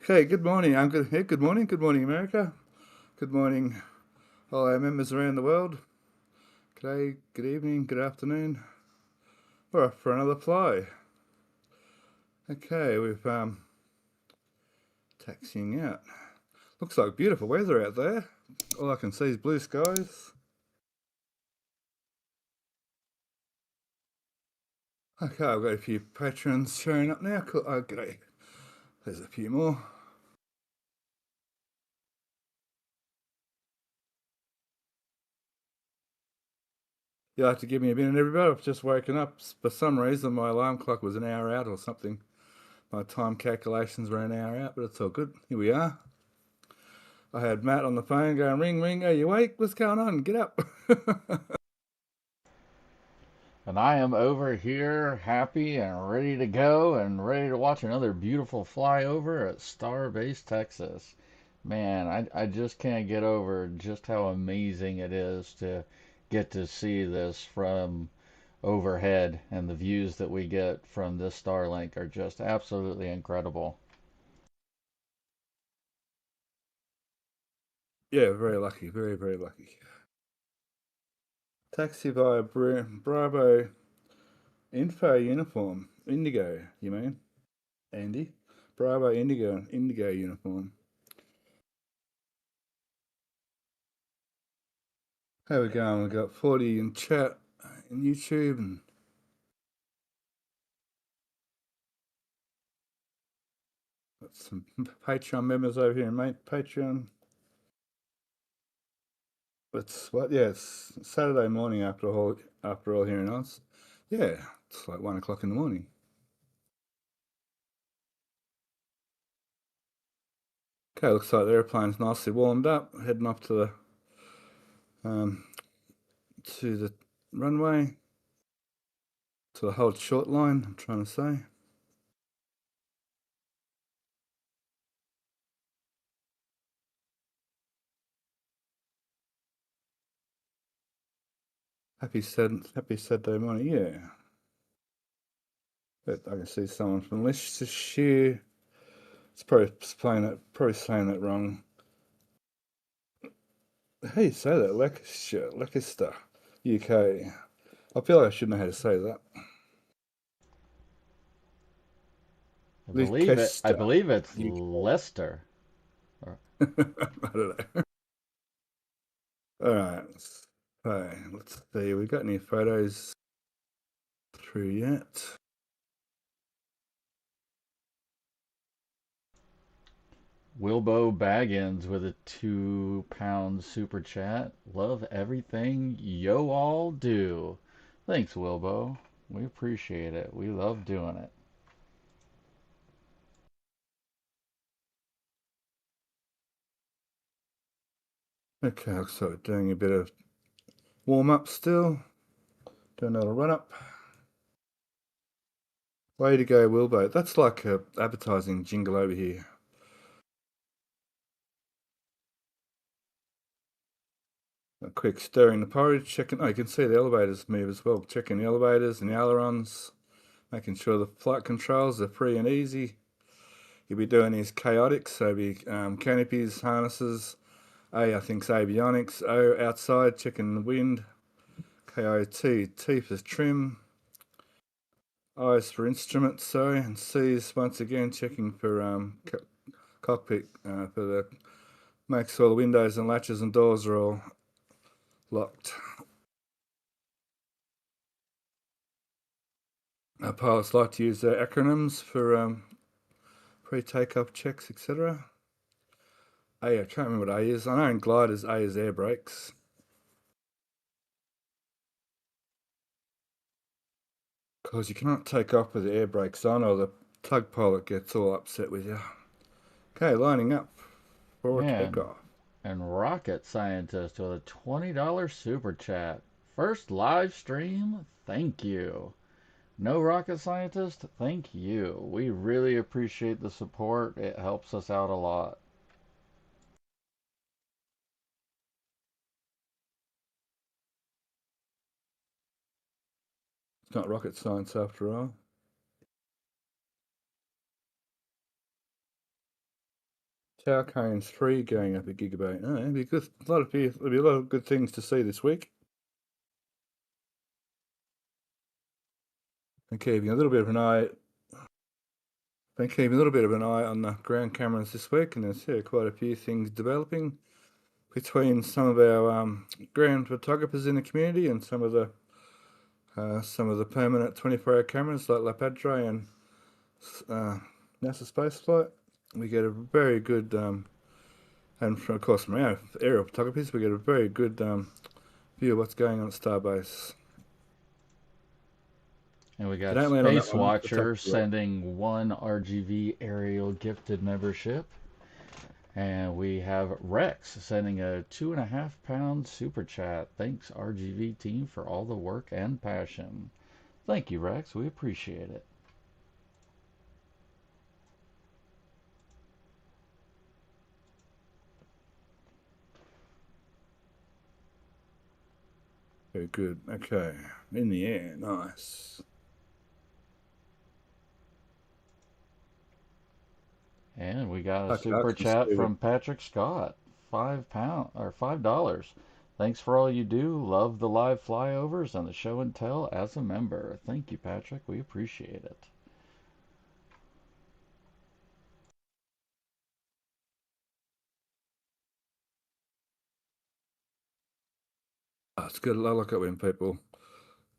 Okay, good morning. I'm good. Hey, good morning. Good morning, America. Good morning, all our members around the world. Good day, good evening, good afternoon. We're off for another fly. Okay, we've taxiing out. Looks like beautiful weather out there. All I can see is blue skies. Okay, I've got a few patrons showing up now. Cool. Oh, g'day. There's a few more. You'll have to give me a minute, everybody. I've just woken up. For some reason, my alarm clock was an hour out or something. My time calculations were an hour out, but it's all good. Here we are. I had Matt on the phone going, ring, ring, are you awake? What's going on? Get up. And I am over here happy and ready to go and ready to watch another beautiful flyover at Starbase, Texas. Man, I just can't get over just how amazing it is to get to see this from overhead, and the views that we get from this Starlink are just absolutely incredible. Yeah, very lucky. Very, very lucky. Taxi via Bravo Info Uniform. Indigo, you mean? Andy? Bravo Indigo Uniform. How we going? We've got 40 in chat in YouTube and got some Patreon members over here, mate. Patreon. It's what? Yeah, it's Saturday morning after all here in Oz. Yeah, it's like 1 o'clock in the morning. Okay, looks like the airplane's nicely warmed up, heading up um, to the runway, to the hold short line, I'm trying to say. Happy Saturday morning, yeah. But I can see someone from Leicestershire. It's probably saying that wrong. How do you say that? Leicester, UK. I feel like I should know how to say that. I Leicester, believe it's UK. Leicester. Or- I don't know. All right. So let's see. We got any photos through yet? Wilbo Baggins with a £2 super chat. Love everything yo all do. Thanks, Wilbo. We appreciate it. We love doing it. Okay, so doing a bit of warm up still. Do another run up. Way to go, Wilbo. That's like a advertising jingle over here. A quick stir in the porridge, checking. Oh, you can see the elevators move as well. Checking the elevators and the ailerons, making sure the flight controls are free and easy. You'll be doing these chaotics, so be canopies, harnesses. I think's avionics. O, outside, checking the wind. KOT, T for trim. I is for instruments, sorry. And C is once again checking for cockpit for the make sure the windows and latches and doors are all locked. Pilots like to use their acronyms for pre-takeoff checks, etc. I can't remember what A is. I know in gliders A is air brakes. Because you cannot take off with the air brakes on or the tug pilot gets all upset with you. Okay, lining up for Man, takeoff. and Rocket Scientist with a $20 super chat. First live stream? Thank you. No Rocket Scientist? Thank you. We really appreciate the support. It helps us out a lot. It's not rocket science after all. Tower Cones 3 going up a gigabyte. Oh, it'll be good. There'll be a lot of good things to see this week. And keeping a little bit of an eye. Been keeping a little bit of an eye on the ground cameras this week, and there's quite a few things developing between some of our ground photographers in the community and some of the permanent 24-hour cameras like La Padre and NASA Spaceflight. We get a very good, and of course from our aerial photographers, we get a very good view of what's going on at Starbase. And we If you got don't land on that Space one, the Watcher photography right. sending one RGV aerial gifted membership. And we have Rex sending a 2.5 pound super chat. Thanks, RGV team, for all the work and passion. Thank you, Rex. We appreciate it. Very good. Okay, in the air, nice. And we got a Okay, I super can see chat it. from Patrick Scott. £5 or $5. Thanks for all you do. Love the live flyovers and the show and tell as a member. Thank you, Patrick. We appreciate it. Oh, it's good. I like it when people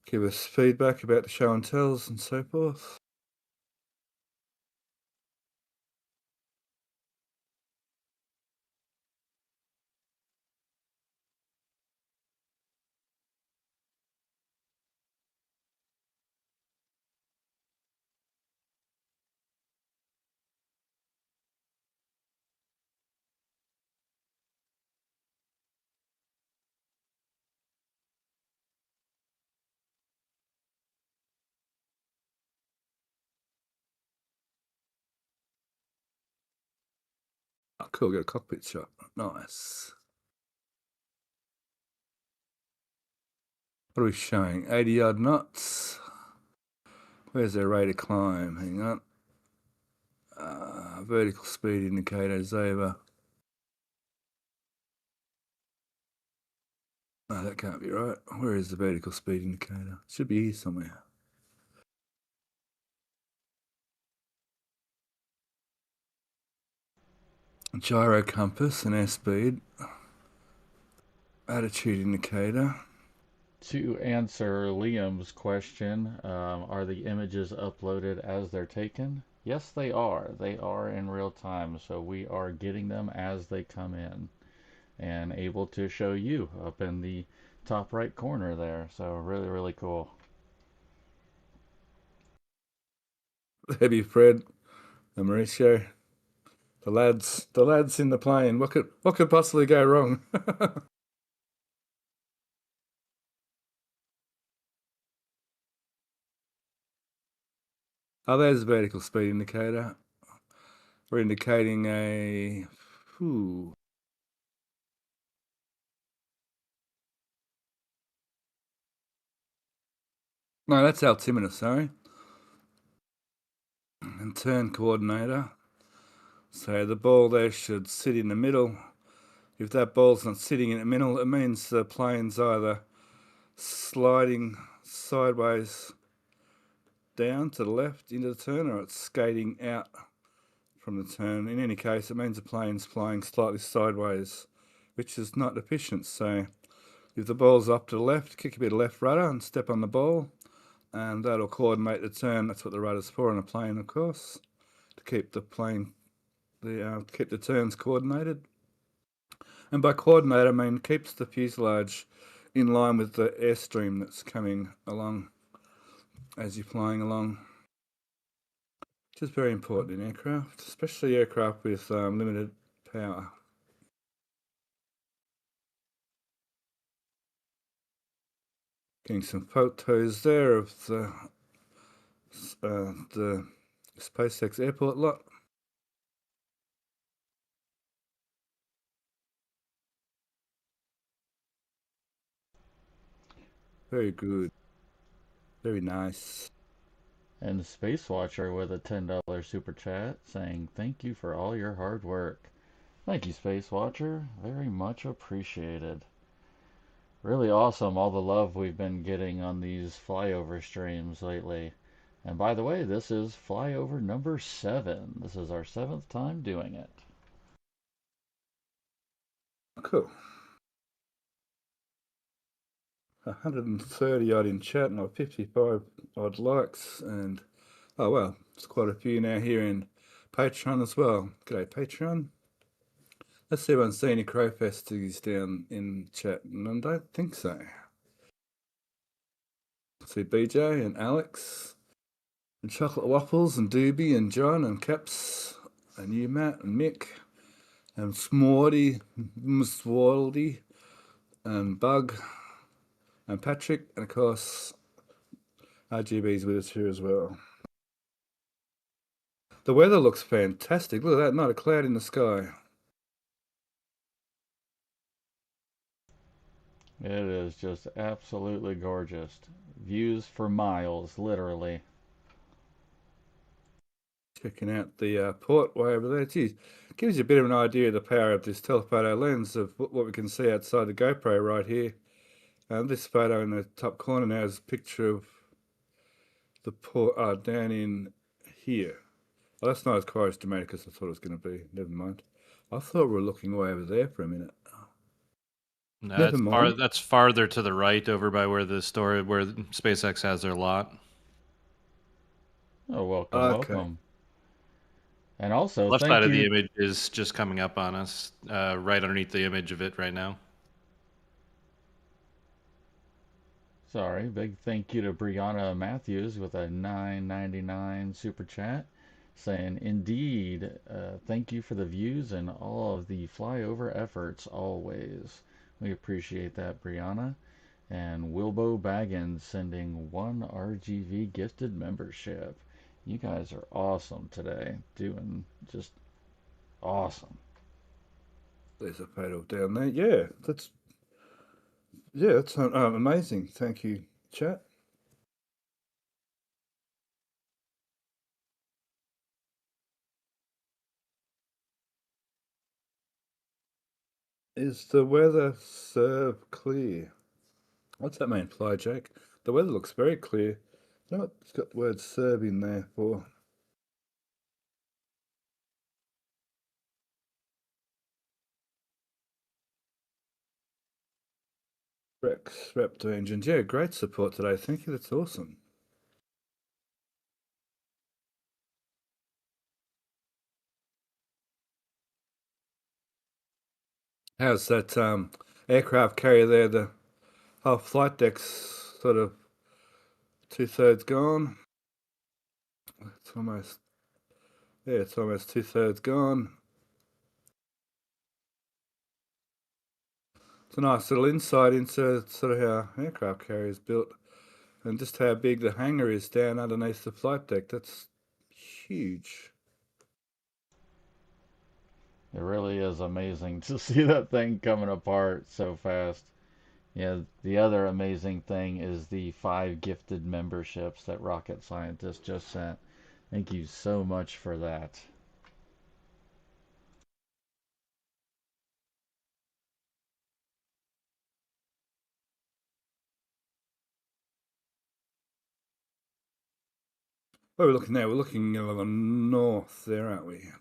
give us feedback about the show and tells and so forth. Oh, cool. Got a cockpit shot. Nice. What are we showing? 80 odd knots. Where's their rate of climb? Hang on. Vertical speed indicator's over. No, that can't be right. Where is the vertical speed indicator? It should be here somewhere. Gyro compass and airspeed. Attitude indicator. To answer Liam's question, are the images uploaded as they're taken? Yes, they are. They are in real time, so we are getting them as they come in and able to show you up in the top right corner there. So really, really cool. There Fred and Mauricio. The lads in the plane. What could possibly go wrong? Oh, there's a vertical speed indicator. We're indicating a. Ooh. No, that's altimeter, sorry. And turn coordinator. So the ball there should sit in the middle. If that ball's not sitting in the middle, it means the plane's either sliding sideways down to the left into the turn or it's skating out from the turn. In any case, it means the plane's flying slightly sideways, which is not efficient. So if the ball's up to the left, kick a bit of left rudder and step on the ball, and that'll coordinate the turn. That's what the rudder's for on a plane, of course, to keep the plane, keep the turns coordinated. And by coordinate, I mean keeps the fuselage in line with the airstream that's coming along as you're flying along, which is very important in aircraft, especially aircraft with limited power. Getting some photos there of the SpaceX airport lot. Very good. Very nice. And Space Watcher with a $10 super chat saying, thank you for all your hard work. Thank you, Space Watcher. Very much appreciated. Really awesome, all the love we've been getting on these flyover streams lately. And by the way, this is flyover number 7. This is our 7th time doing it. Cool. 130 odd in chat and 55 odd likes, and oh well, it's quite a few now here in Patreon as well. G'day Patreon. Let's see if I can see any Crowfesties down in chat, and I don't think so. See BJ and Alex and Chocolate Waffles and Doobie and John and Caps and you Matt and Mick and Smorty, Swaldy and Bug and Patrick, and of course RGB's with us here as well. The weather looks fantastic. Look at that, not a cloud in the sky. It is just absolutely gorgeous. Views for miles, literally. Checking out the port way over there. Geez, gives you a bit of an idea of the power of this telephoto lens of what we can see outside the GoPro right here. And this photo in the top corner now is a picture of the port down in here. Well, that's not as quite as dramatic as I thought it was going to be. Never mind. I thought we were looking way over there for a minute. No, Never mind. That's farther to the right, over by where SpaceX has their lot. Oh, welcome, Okay. welcome. And also, Left thank side of the you. image is just coming up on us, right underneath the image of it right now. Sorry, big thank you to Brianna Matthews with a $9.99 super chat saying, indeed, thank you for the views and all of the flyover efforts always. We appreciate that, Brianna. And Wilbo Baggins sending 1 RGV gifted membership. You guys are awesome today. Doing just awesome. There's a photo down there. Yeah, that's amazing. Thank you, chat. Is the weather clear? What's that mean, Fly Jake? The weather looks very clear. You know what? It's got the word Serb in there for. Rex Raptor engines. Yeah, great support today. Thank you. That's awesome. How's that aircraft carrier there? The whole flight deck's sort of 2/3 gone. It's almost it's almost 2/3 gone. It's a nice little insight into sort of how aircraft carrier is built and just how big the hangar is down underneath the flight deck. That's huge. It really is amazing to see that thing coming apart so fast. Yeah, the other amazing thing is the 5 gifted memberships that Rocket Scientist just sent. Thank you so much for that. Where are we looking now? We're looking along north there, aren't we?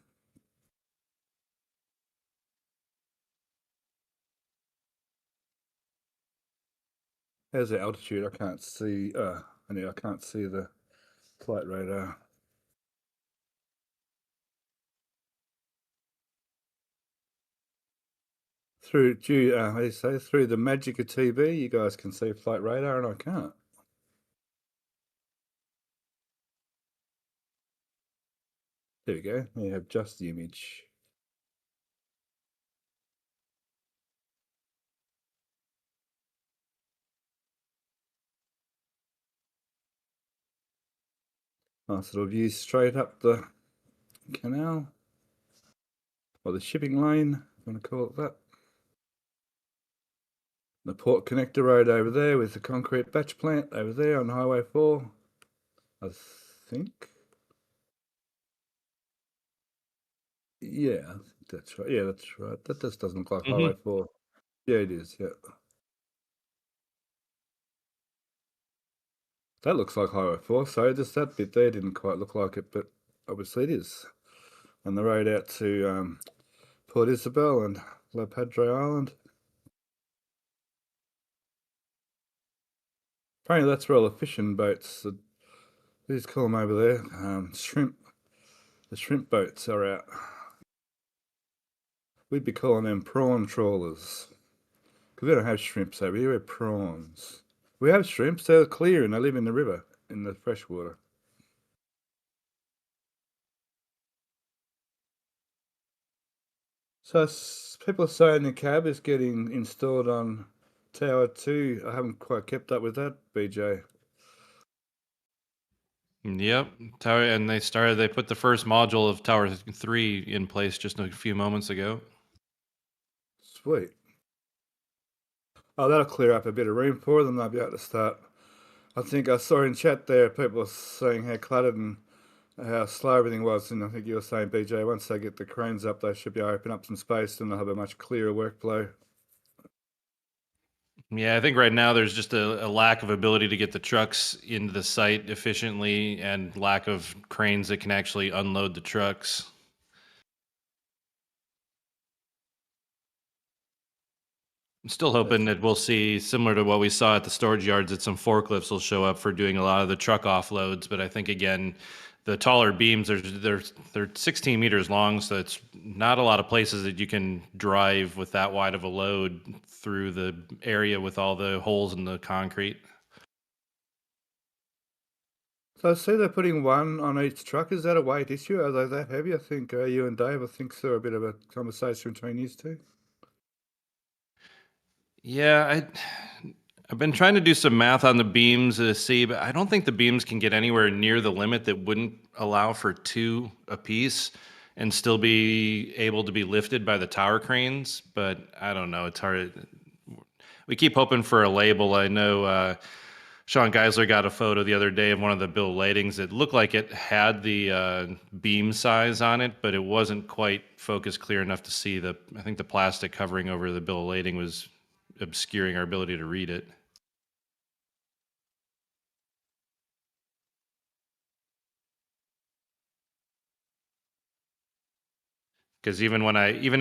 How's the altitude? I can't see. I can't see the flight radar. Through how do you say, through the magic of TV, you guys can see flight radar, and I can't. There we go. You have just the image. Nice little view straight up the canal, or the shipping lane, if you want to call it that. The Port Connector Road over there with the concrete batch plant over there on Highway 4, I think. Yeah, That's right. Yeah, that's right. That just doesn't look like Hmm. Highway 4. Yeah, it is. Yeah. That looks like Highway 4. So just that bit there didn't quite look like it, but obviously it is. And the road out to Port Isabel and La Padre Island. Apparently that's where all the fishing boats, these call them over there, shrimp. The shrimp boats are out. We'd be calling them prawn trawlers. Because we don't have shrimps over here, we have prawns. We have shrimps, they're clear and they live in the river, in the freshwater. So people are saying the cab is getting installed on Tower 2. I haven't quite kept up with that, BJ. Yep, tower, and they put the first module of Tower 3 in place just a few moments ago. Sweet. Oh, that'll clear up a bit of room for them. They'll be able to start. I think I saw in chat there people were saying how cluttered and how slow everything was. And I think you were saying, BJ, once they get the cranes up, they should be able to open up some space and they'll have a much clearer workflow. Yeah, I think right now there's just a lack of ability to get the trucks into the site efficiently and lack of cranes that can actually unload the trucks. I'm still hoping That's that we'll see, similar to what we saw at the storage yards, that some forklifts will show up for doing a lot of the truck offloads. But I think, again, the taller beams, they're 16 meters long, so it's not a lot of places that you can drive with that wide of a load through the area with all the holes in the concrete. So I see they're putting one on each truck. Is that a weight issue? Are they that heavy? I think you and Dave, I think saw a bit of a conversation between you two. Yeah, I've been trying to do some math on the beams to see, but I don't think the beams can get anywhere near the limit that wouldn't allow for two apiece and still be able to be lifted by the tower cranes. But I don't know. It's hard. We keep hoping for a label. I know Sean Geisler got a photo the other day of one of the bill of ladings. It looked like it had the beam size on it, but it wasn't quite focused clear enough to see the. I think the plastic covering over the bill of lading was obscuring our ability to read it. Because even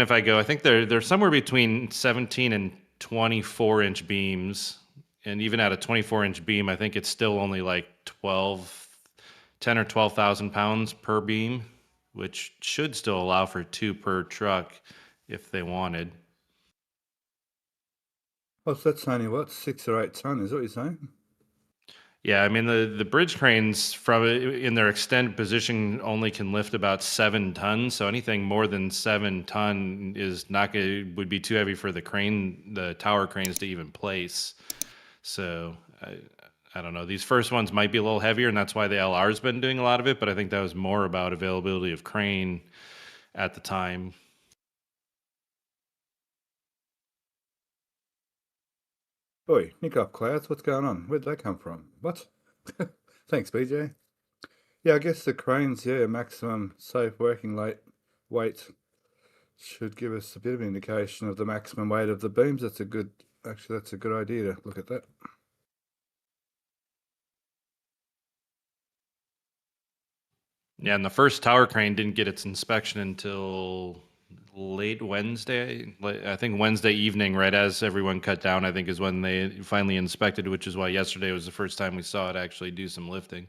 if I go, I think they're somewhere between 17 and 24-inch beams, and even at a 24-inch beam, I think it's still only like 10 or 12,000 pounds per beam, which should still allow for two per truck if they wanted. Oh, so that's only what, 6 or 8 ton, is what you're saying? Yeah, I mean the bridge cranes from in their extended position only can lift about 7 tons. So anything more than 7 ton is not going would be too heavy for the tower cranes to even place. So I don't know. These first ones might be a little heavier, and that's why the LR's been doing a lot of it. But I think that was more about availability of crane at the time. Oi, nick up clouds, what's going on? Where'd they come from? What? Thanks, BJ. Yeah, I guess the cranes, yeah, maximum safe working weight should give us a bit of an indication of the maximum weight of the beams. Actually, that's a good idea to look at that. Yeah, and the first tower crane didn't get its inspection until late Wednesday. I think Wednesday evening, right as everyone cut down, I think is when they finally inspected, which is why yesterday was the first time we saw it actually do some lifting.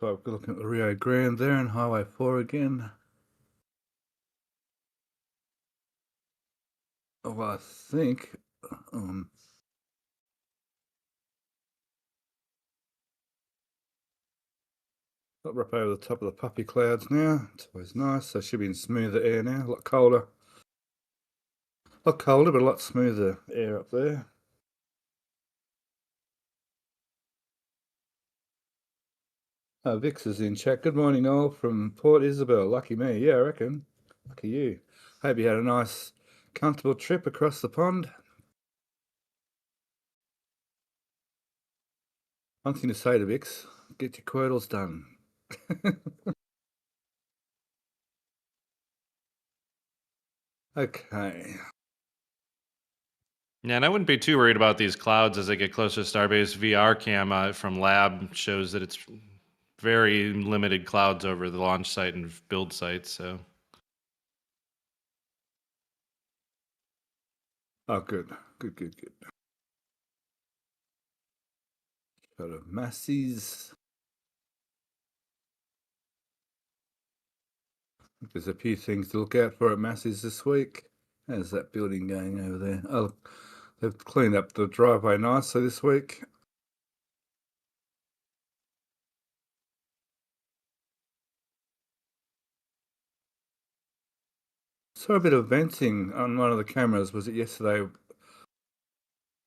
So we're looking at the Rio Grande there and Highway 4 again. Oh, I think um, we're up over the top of the puppy clouds now. It's always nice. So should be in smoother air now. A lot colder. A lot colder, but a lot smoother air up there. Vix is in chat. Good morning, Noel from Port Isabel. Lucky me. Yeah, I reckon. Lucky you. Hope you had a nice, comfortable trip across the pond. One thing to say to Vix, get your quirtles done. Okay. Yeah, and I wouldn't be too worried about these clouds as they get closer to Starbase. VR cam from Lab shows that it's very limited clouds over the launch site and build site. So, Oh, good. Good. Got a Massey's. There's a few things to look out for at Massey's this week. How's that building going over there? Oh, they've cleaned up the driveway nicely this week. Saw a bit of venting on one of the cameras. Was it yesterday?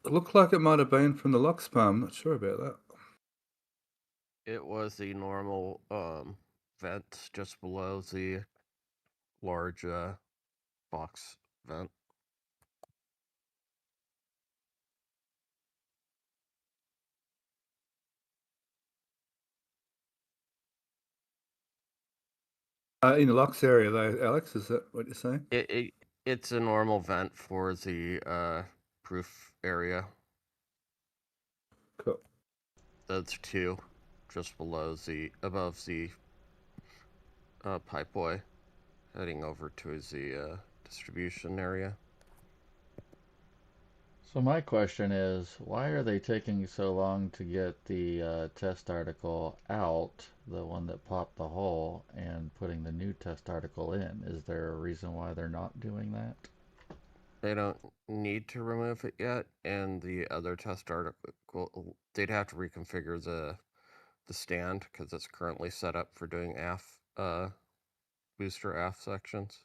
It looked like it might have been from the Lox Palm. Not sure about that. It was the normal vent just below the large box vent. In the Lox area, though, Alex, is that what you're saying? It's a normal vent for the proof area. Cool. That's two, just above the pipeway, heading over to the distribution area. So my question is, why are they taking so long to get the test article out, the one that popped the hole, and putting the new test article in? Is there a reason why they're not doing that? They don't need to remove it yet, and the other test article, they'd have to reconfigure the stand because it's currently set up for doing booster aft sections.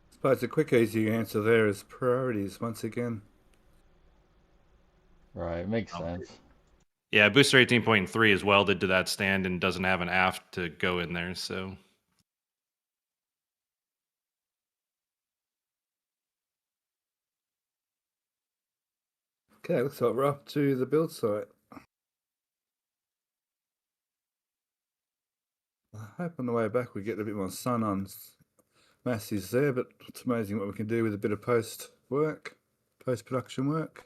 I suppose the quick, easy answer there is priorities once again. Right, makes sense. yeah, Booster 18.3 is welded to that stand and doesn't have an aft to go in there. So, Okay, looks like we're up to the build site. I hope on the way back we get a bit more sun on Massey's there, but it's amazing what we can do with a bit of post-production work.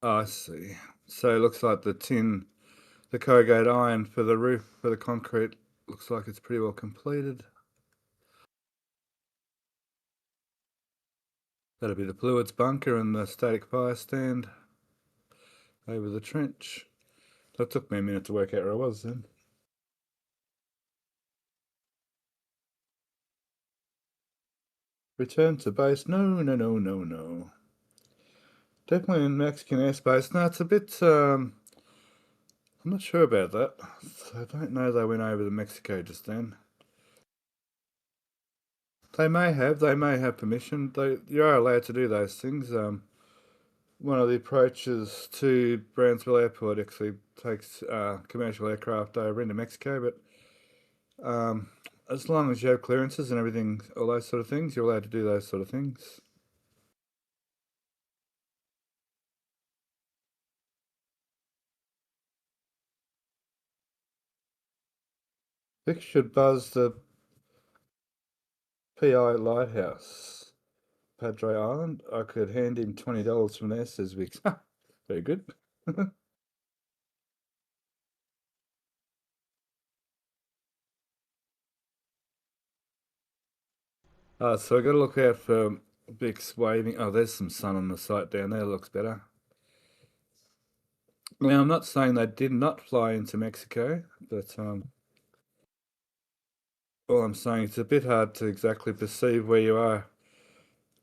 Oh, I see. So it looks like the corrugated iron for the roof, for the concrete, looks like it's pretty well completed. That'll be the fluids bunker and the static fire stand over the trench. That took me a minute to work out where I was then. Return to base. No. Definitely in Mexican airspace. No, it's a bit, I'm not sure about that. I don't know they went over to Mexico just then. They may have permission. You are allowed to do those things. One of the approaches to Brownsville Airport actually takes commercial aircraft over into Mexico, but as long as you have clearances and everything, all those sort of things, you're allowed to do those sort of things. Vic should buzz the PI Lighthouse, Padre Island. I could hand him $20 from there, says Vic. Very good. So I got to look out for Vic's waving. Oh, there's some sun on the site down there. Looks better. Now, I'm not saying they did not fly into Mexico, but all I'm saying it's a bit hard to exactly perceive where you are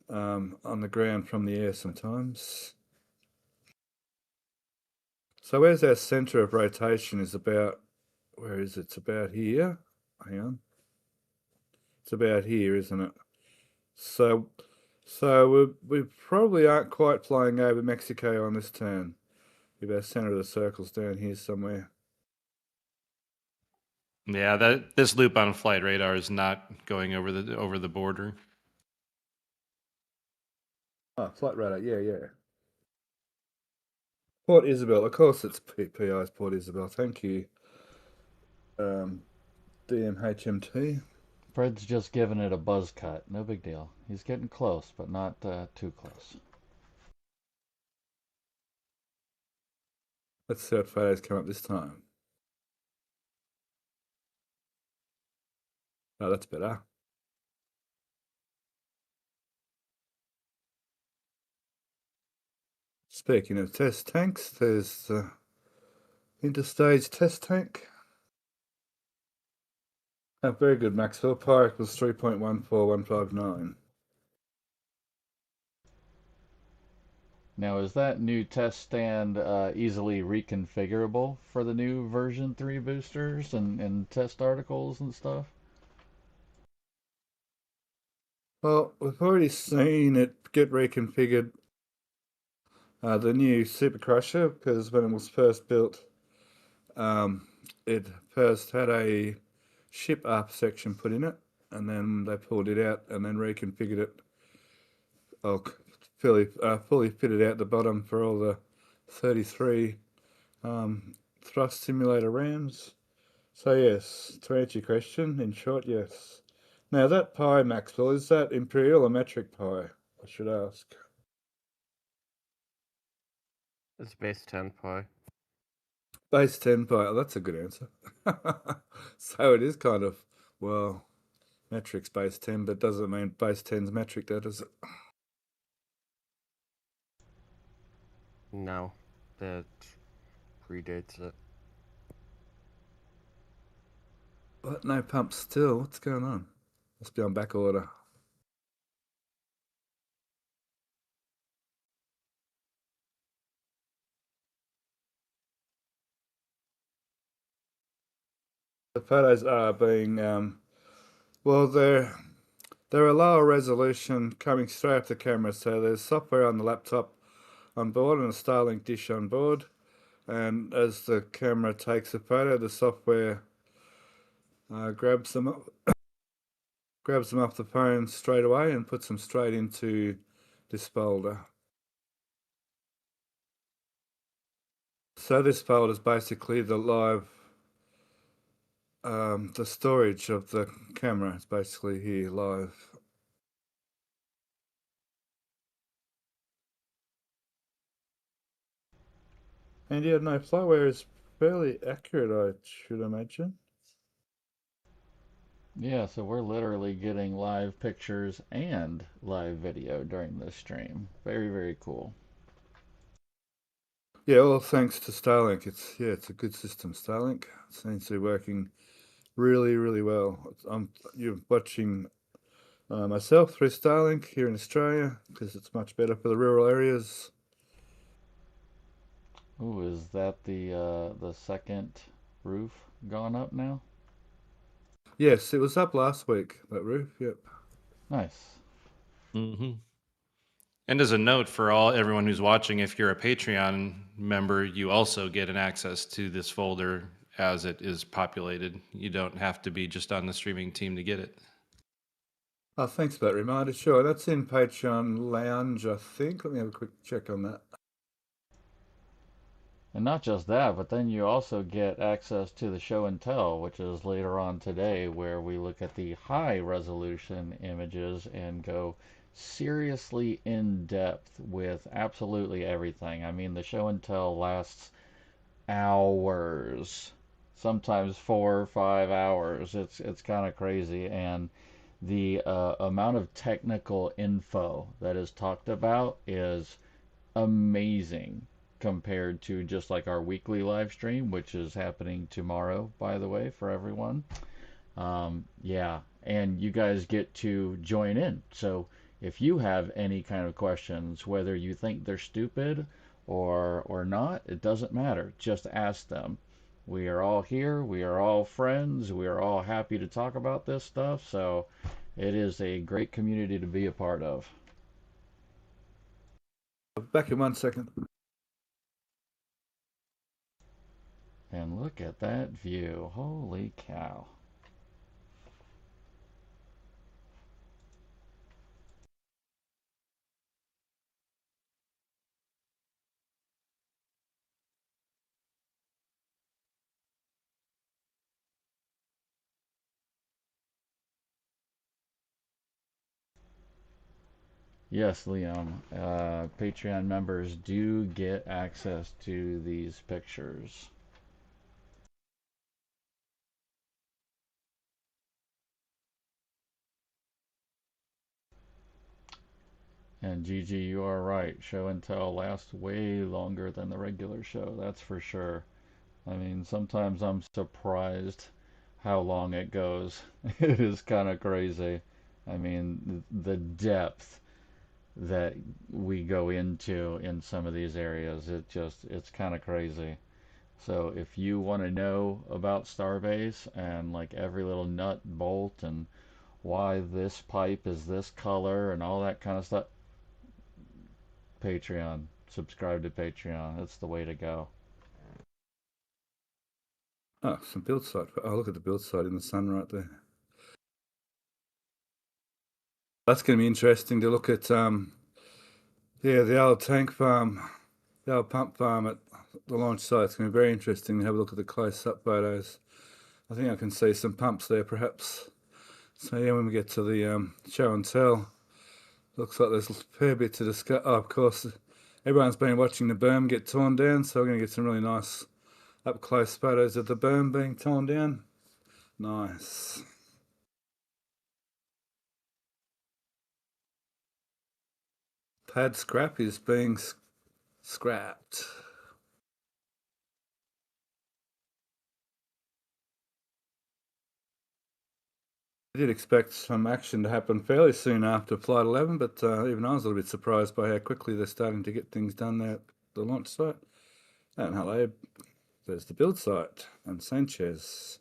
on the ground from the air sometimes. So where's our centre of rotation is about Where is it? It's about here. Hang on. It's about here, isn't it? So, we probably aren't quite flying over Mexico on this turn. Our center of the circle's down here somewhere. Yeah, that this loop on flight radar is not going over the border. Oh, flight radar. Yeah. Port Isabel. Of course, it's PI's Port Isabel. Thank you. DMHMT. Fred's just giving it a buzz cut. No big deal. He's getting close, but not too close. Let's see what photos come up this time. Oh, that's better. Speaking of test tanks, there's the interstage test tank. Oh, very good, Maxwell. Pi equals 3.14159. Now, is that new test stand easily reconfigurable for the new version 3 boosters and test articles and stuff? Well, we've already seen it get reconfigured. The new Super Crusher, because when it was first built, it first had a ship up section put in it, and then they pulled it out and then reconfigured it. Oh, fully fitted out the bottom for all the 33 thrust simulator rams. So yes, to answer your question, in short, yes. Now that pi, Maxwell, is that imperial or metric pi? I should ask. It's base 10 pi. Base 10 pi, oh, that's a good answer. So it is kind of, well, metric's base 10, but doesn't mean base 10's metric, does it? No, that predates it. What? No pumps still? What's going on? Must be on back order. The photos are being, well, they're a lower resolution coming straight off the camera, so there's software on the laptop on board and a Starlink dish on board. And as the camera takes a photo, the software grabs them off the phone straight away and puts them straight into this folder. So this folder is basically the live, the storage of the camera. It's basically here live. And yeah, no, Flyware is fairly accurate, I should imagine. Yeah, so we're literally getting live pictures and live video during this stream. Very, very cool. Yeah, well, thanks to Starlink. It's a good system. Starlink seems to be working really, really well. You're watching myself through Starlink here in Australia because it's much better for the rural areas. Ooh, is that the second roof gone up now? Yes, it was up last week, that roof. Yep. Nice. Mm-hmm. And as a note for everyone who's watching, if you're a Patreon member, you also get an access to this folder as it is populated. You don't have to be just on the streaming team to get it. Oh, thanks for that reminder. Sure, that's in Patreon Lounge, I think. Let me have a quick check on that. And not just that, but then you also get access to the show and tell, which is later on today, where we look at the high resolution images and go seriously in depth with absolutely everything. I mean, the show and tell lasts hours, sometimes 4 or 5 hours. It's kind of crazy, and the amount of technical info that is talked about is amazing compared to just like our weekly live stream, which is happening tomorrow, by the way, for everyone. Yeah, and you guys get to join in. So if you have any kind of questions, whether you think they're stupid or not, it doesn't matter. Just ask them. We are all here. We are all friends. We are all happy to talk about this stuff. So it is a great community to be a part of. Back in 1 second. And look at that view. Holy cow. Yes, Liam. Patreon members do get access to these pictures. And Gigi, you are right. Show and tell lasts way longer than the regular show, that's for sure. I mean, sometimes I'm surprised how long it goes. It is kind of crazy. I mean, the depth that we go into in some of these areas, it's kind of crazy. So if you want to know about Starbase and like every little nut, bolt, and why this pipe is this color and all that kind of stuff, Patreon. Subscribe to Patreon. That's the way to go. Oh, some build site. Oh, look at the build site in the sun right there. That's going to be interesting to look at. Yeah, the old tank farm, the old pump farm at the launch site. It's going to be very interesting to have a look at the close-up photos. I think I can see some pumps there, perhaps. So yeah, when we get to the show and tell, looks like there's a fair bit to discuss. Oh, of course, everyone's been watching the berm get torn down, so we're going to get some really nice up-close photos of the berm being torn down. Nice. Pad scrap is being scrapped. I did expect some action to happen fairly soon after Flight 11, but even I was a little bit surprised by how quickly they're starting to get things done there at the launch site. And hello, there's the build site and Sanchez.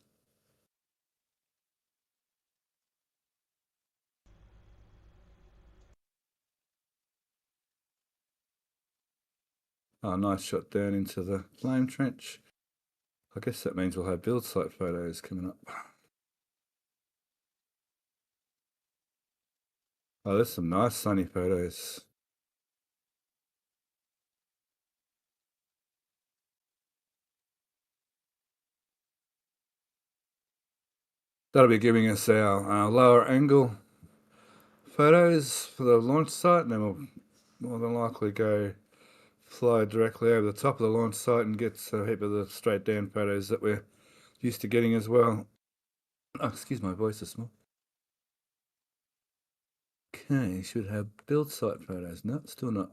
Oh, nice shot down into the flame trench. I guess that means we'll have build site photos coming up. Oh, there's some nice sunny photos. That'll be giving us our lower angle photos for the launch site, and then we'll more than likely fly directly over the top of the launch site and get a heap of the straight down photos that we're used to getting as well. Oh, excuse my voice is small. Okay, should have build site photos. No, still not.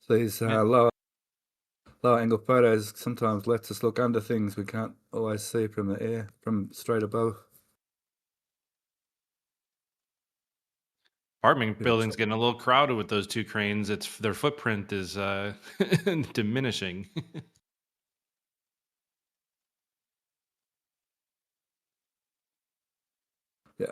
These lower angle photos sometimes lets us look under things we can't always see from the air, from straight above. Apartment Bit of building's getting a little crowded with those two cranes. It's their footprint is diminishing. yeah.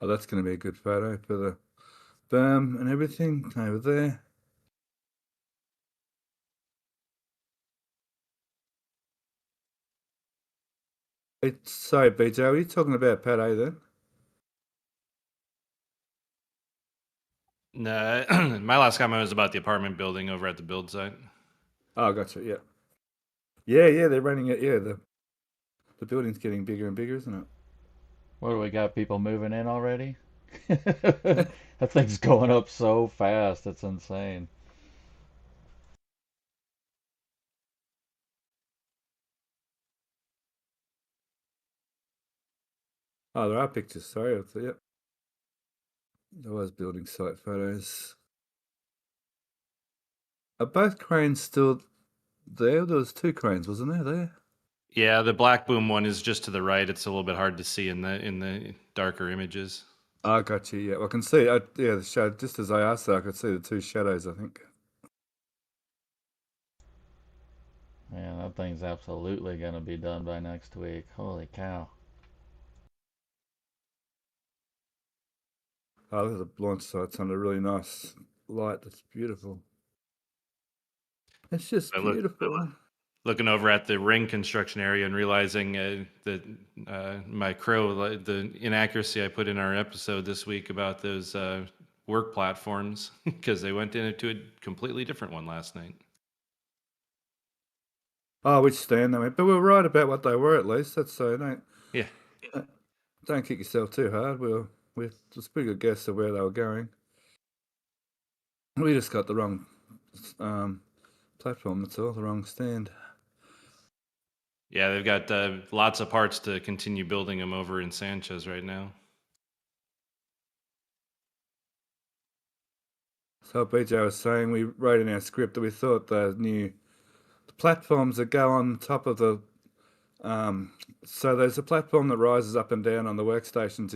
Oh, that's going to be a good photo for the berm and everything over there. Sorry, BJ, are you talking about Pad A then? No, my last comment was about the apartment building over at the build site. Oh, gotcha. Yeah. Yeah, they're running it. Yeah, the building's getting bigger and bigger, isn't What do we got? People moving in already? it? That thing's going up so fast. It's insane. Oh, there are pictures. Sorry. Yep. There was building site photos. Are both cranes still there? There was 2 cranes, wasn't there? Yeah, the black boom one is just to the right. It's a little bit hard to see in the darker images. Oh, got you. Yeah, well, I can see. Yeah, the shadow. Just as I asked that, I could see the 2 shadows, I think. Man, that thing's absolutely going to be done by next week. Holy cow. Oh, look at the launch site's under really nice light. That's beautiful. It's just I beautiful. looking over at the ring construction area and realizing that my crow, the inaccuracy I put in our episode this week about those work platforms, because they went into a completely different one last night. Oh, which stand they went, but we were right about what they were at least. That's so Yeah. don't kick yourself too hard. We it's a pretty good guess of where they were going. We just got the wrong platform. That's all, the wrong stand. Yeah, they've got lots of parts to continue building them over in Sanchez right now. So BJ was saying we wrote in our script that we thought the platforms that go on top of the so there's a platform that rises up and down on the workstations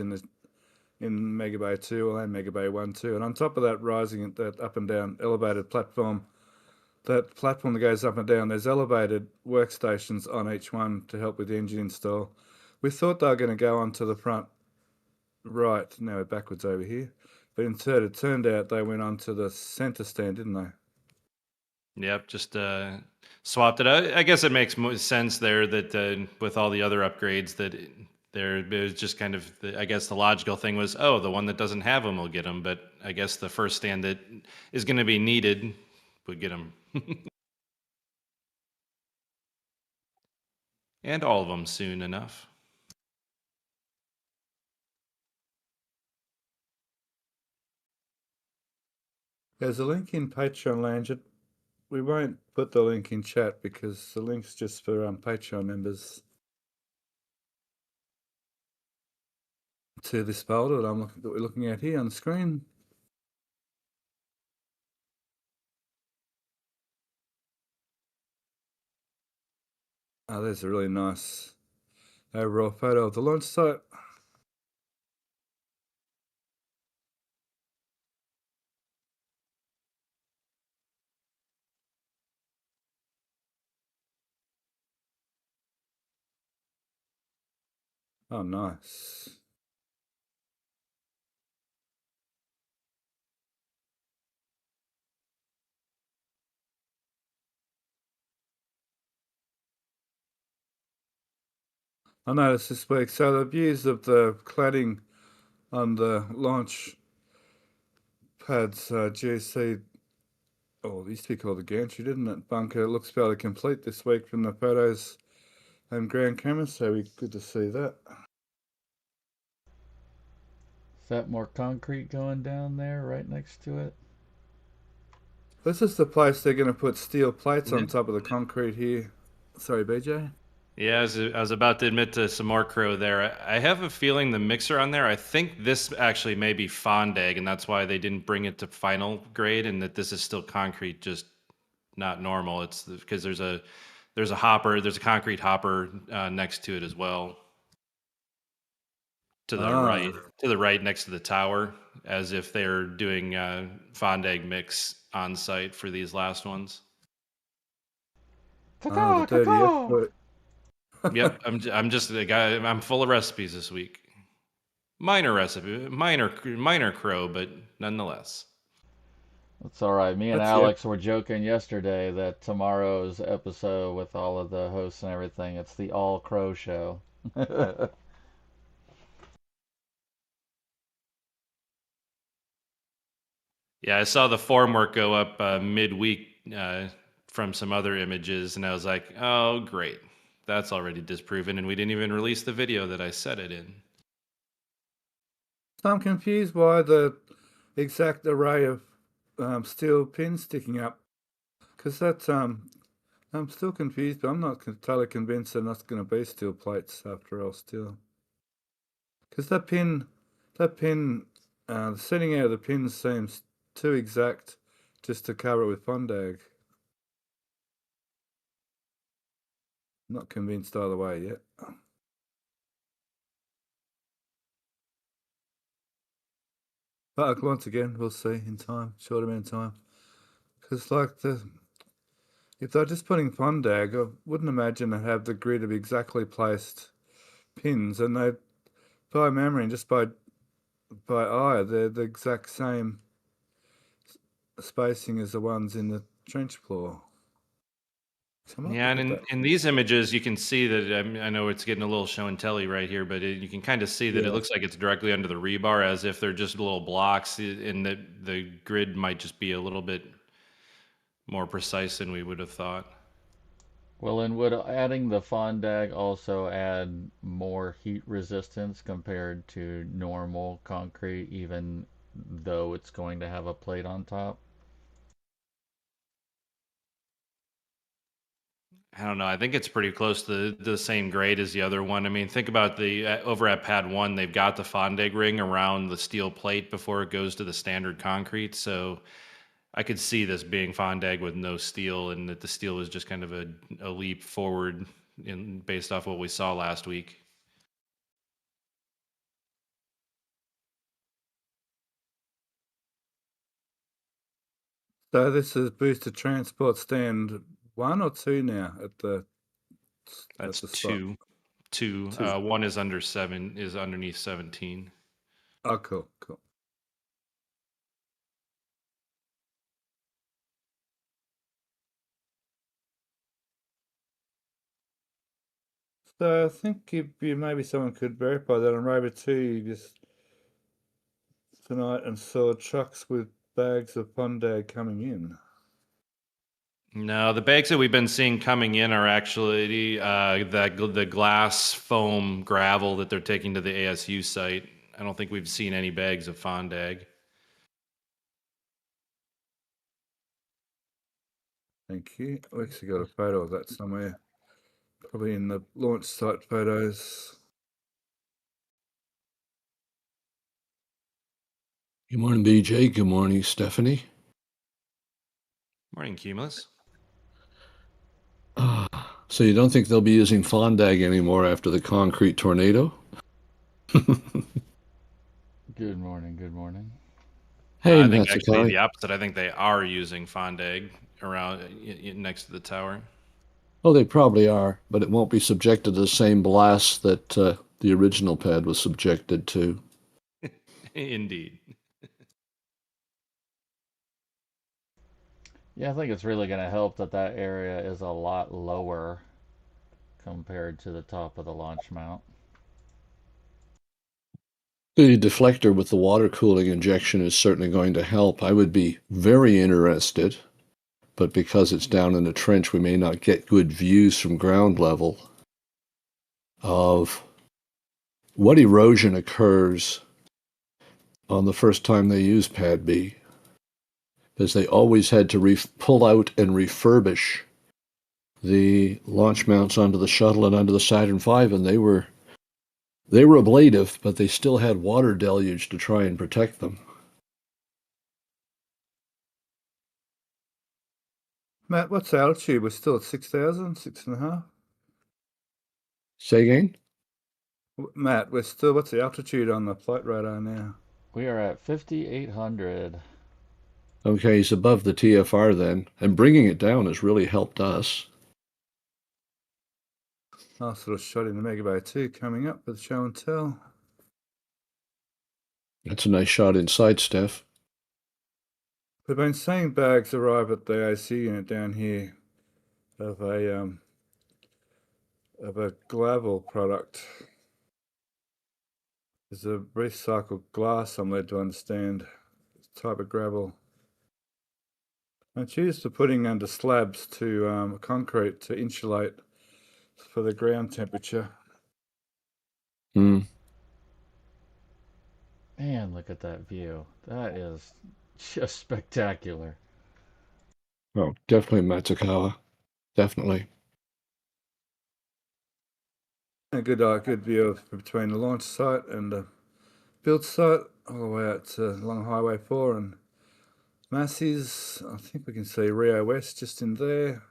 in Mega Bay 2 and Mega Bay 1 too, and on top of that rising that up and down elevated platform, that platform that goes up and down, there's elevated workstations on each one to help with the engine install. We thought they were going to go onto the front right. Now we're backwards over here, but instead it turned out they went onto the center stand, didn't they? Yep, just swapped it out. I guess it makes sense there that with all the other upgrades that it was just kind of, I guess the logical thing was, oh, the one that doesn't have them will get them. But I guess the first stand that is going to be needed would get them. And all of them soon enough. There's a link in Patreon Land. We won't put the link in chat because the link's just for Patreon members to this folder that we're looking at here on the screen. Oh, there's a really nice overall photo of the launch site. Oh, nice. I noticed this week, so the views of the cladding on the launch pads, GC, oh, it used to be called the gantry, didn't it? Bunker, it looks fairly complete this week from the photos and ground cameras, so good to see that. Is that more concrete going down there right next to it? This is the place they're going to put steel plates on top of the concrete here. Sorry, BJ? Yeah, I was about to admit to some more crow there. I have a feeling the mixer on there, I think this actually may be Fondag, and that's why they didn't bring it to final grade, and that this is still concrete, just not normal. It's because there's a hopper, there's a concrete hopper next to it as well. To the right next to the tower, as if they're doing Fondag mix on site for these last ones. The dirty effort. Yep, I'm just a guy. I'm full of recipes this week. Minor crow, but nonetheless. That's all right. Me and That's Alex were joking yesterday that tomorrow's episode with all of the hosts and everything, it's the all crow show. Yeah, I saw the formwork go up midweek from some other images, and I was like, oh, great. That's already disproven, and we didn't even release the video that I set it in. I'm confused why the exact array of steel pins sticking up, because that's I'm still confused, but I'm not totally convinced they're not going to be steel plates after all. Still, Because the setting out of the pin seems too exact just to cover it with Fondag. Not convinced either way yet. But once again, we'll see in time, short amount of time. Because if they're just putting Fondag, I wouldn't imagine they'd have the grid of exactly placed pins, and they, by memory and just by eye, they're the exact same spacing as the ones in the trench floor. So I might Yeah, look and at that. in these images, you can see that I know it's getting a little show and telly right here, but you can kind of see that it Yeah. looks like it's directly under the rebar, as if they're just little blocks, and that the grid might just be a little bit more precise than we would have thought. Well, and would adding the Fondag also add more heat resistance compared to normal concrete, even though it's going to have a plate on top? I don't know. I think it's pretty close to the same grade as the other one. I mean, think about the over at pad one, they've got the Fondag ring around the steel plate before it goes to the standard concrete. So I could see this being Fondag with no steel, and that the steel was just kind of a leap forward in based off what we saw last week. So this is boosted transport stand 1 or 2 now at That's the spot. two. Two. 2. One is underneath 17. Oh, cool, cool. So I think if maybe someone could verify that on Rover 2 just tonight and saw trucks with bags of Fondag coming in. No, the bags that we've been seeing coming in are actually the glass foam gravel that they're taking to the ASU site. I don't think we've seen any bags of Fondag. Thank you. We actually got a photo of that somewhere. Probably in the launch site photos. Good morning, BJ. Good morning, Stephanie. Morning, Cumulus. So you don't think they'll be using Fondag anymore after the concrete tornado? Good morning, good morning. Hey, I think actually Matsukai. the opposite. I think they are using Fondag around next to the tower. Oh, they probably are, but it won't be subjected to the same blast that the original pad was subjected to. Indeed. Yeah, I think it's really going to help that that area is a lot lower compared to the top of the launch mount. The deflector with the water cooling injection is certainly going to help. I would be very interested, but because it's down in the trench, we may not get good views from ground level of what erosion occurs on the first time they use Pad B, because they always had to pull out and refurbish the launch mounts onto the shuttle and onto the Saturn V, and they were ablative, but they still had water deluge to try and protect them. Matt, what's the altitude? We're still at 6,000, 6.5? Say again? Matt, what's the altitude on the flight radar now? We are at 5,800. Okay, he's above the TFR then, and bringing it down has really helped us. Nice little shot in the Mega Bay 2 coming up with show and tell. That's a nice shot inside, Steph. We've been seeing bags arrive at the AC unit down here of a gravel product. There's a recycled glass, I'm led to understand, type of gravel. And it's used for putting under slabs to concrete to insulate for the ground temperature. Hmm. Man, look at that view. That is just spectacular. Oh, definitely Matsukawa. Definitely. A good view of between the launch site and the build site, all the way out to along Highway 4 and Massey's. I think we can see Rio West just in there.